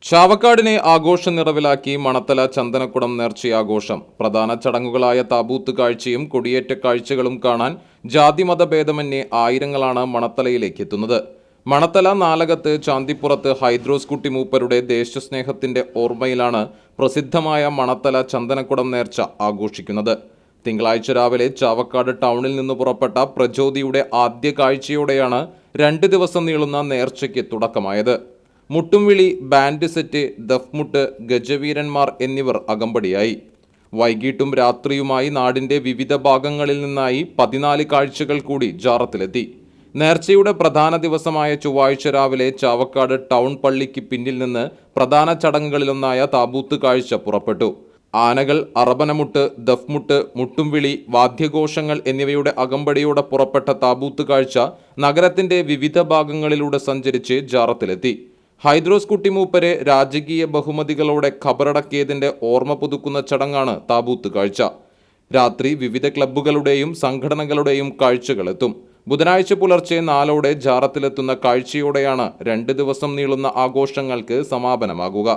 ചാവക്കാടിനെ ആഘോഷ നിറവിലാക്കി മണത്തല ചന്ദനക്കുടം നേർച്ചയാഘോഷം. പ്രധാന ചടങ്ങുകളായ താബൂത്ത് കാഴ്ചയും കൊടിയേറ്റ കാഴ്ചകളും കാണാൻ ജാതിമത ഭേദമന്യേ ആയിരങ്ങളാണ് മണത്തലയിലേക്ക് എത്തുന്നത്. മണത്തല നാലകത്ത് ചാന്തിപ്പുറത്ത് ഹൈദ്രോസ് കുട്ടി മൂപ്പരുടെ ദേശസ്നേഹത്തിന്റെ ഓർമ്മയിലാണ് പ്രസിദ്ധമായ മണത്തല ചന്ദനക്കുടം നേർച്ച ആഘോഷിക്കുന്നത്. തിങ്കളാഴ്ച രാവിലെ ചാവക്കാട് ടൗണിൽ നിന്ന് പുറപ്പെട്ട പ്രചോദിയുടെ ആദ്യ കാഴ്ചയോടെയാണ് 2 ദിവസം നീളുന്ന നേർച്ചയ്ക്ക് തുടക്കമായത്. മുട്ടുംവിളി, ബാൻഡ് സെറ്റ്, ദഫ്മുട്ട്, ഗജവീരന്മാർ എന്നിവർ അകമ്പടിയായി. വൈകിട്ടും രാത്രിയുമായി നാടിന്റെ വിവിധ ഭാഗങ്ങളിൽ നിന്നായി 14 കാഴ്ചകൾ കൂടി ജാറത്തിലെത്തി. നേർച്ചയുടെ പ്രധാന ദിവസമായ ചൊവ്വാഴ്ച രാവിലെ ചാവക്കാട് ടൗൺ പള്ളിക്ക് പിന്നിൽ നിന്ന് പ്രധാന ചടങ്ങുകളിലൊന്നായ താബൂത്ത് കാഴ്ച പുറപ്പെട്ടു. ആനകൾ, അറബനമുട്ട്, ദഫ്മുട്ട്, മുട്ടുംവിളി, വാദ്യഘോഷങ്ങൾ എന്നിവയുടെ അകമ്പടിയോടെ പുറപ്പെട്ട താബൂത്ത് കാഴ്ച നഗരത്തിന്റെ വിവിധ ഭാഗങ്ങളിലൂടെ സഞ്ചരിച്ച് ജാറത്തിലെത്തി. ഹൈദ്രോസ് കുട്ടി മൂപ്പരെ രാജകീയ ബഹുമതികളോടെ ഖബറടക്കിയതിന്റെ ഓർമ്മ പുതുക്കുന്ന ചടങ്ങാണ് താബൂത്ത് കാഴ്ച. രാത്രി വിവിധ ക്ലബ്ബുകളുടെയും സംഘടനകളുടെയും കാഴ്ചകളെത്തും. ബുധനാഴ്ച പുലർച്ചെ 4 ജാറത്തിലെത്തുന്ന കാഴ്ചയോടെയാണ് 2 ദിവസം നീളുന്ന ആഘോഷങ്ങൾക്ക് സമാപനമാകുക.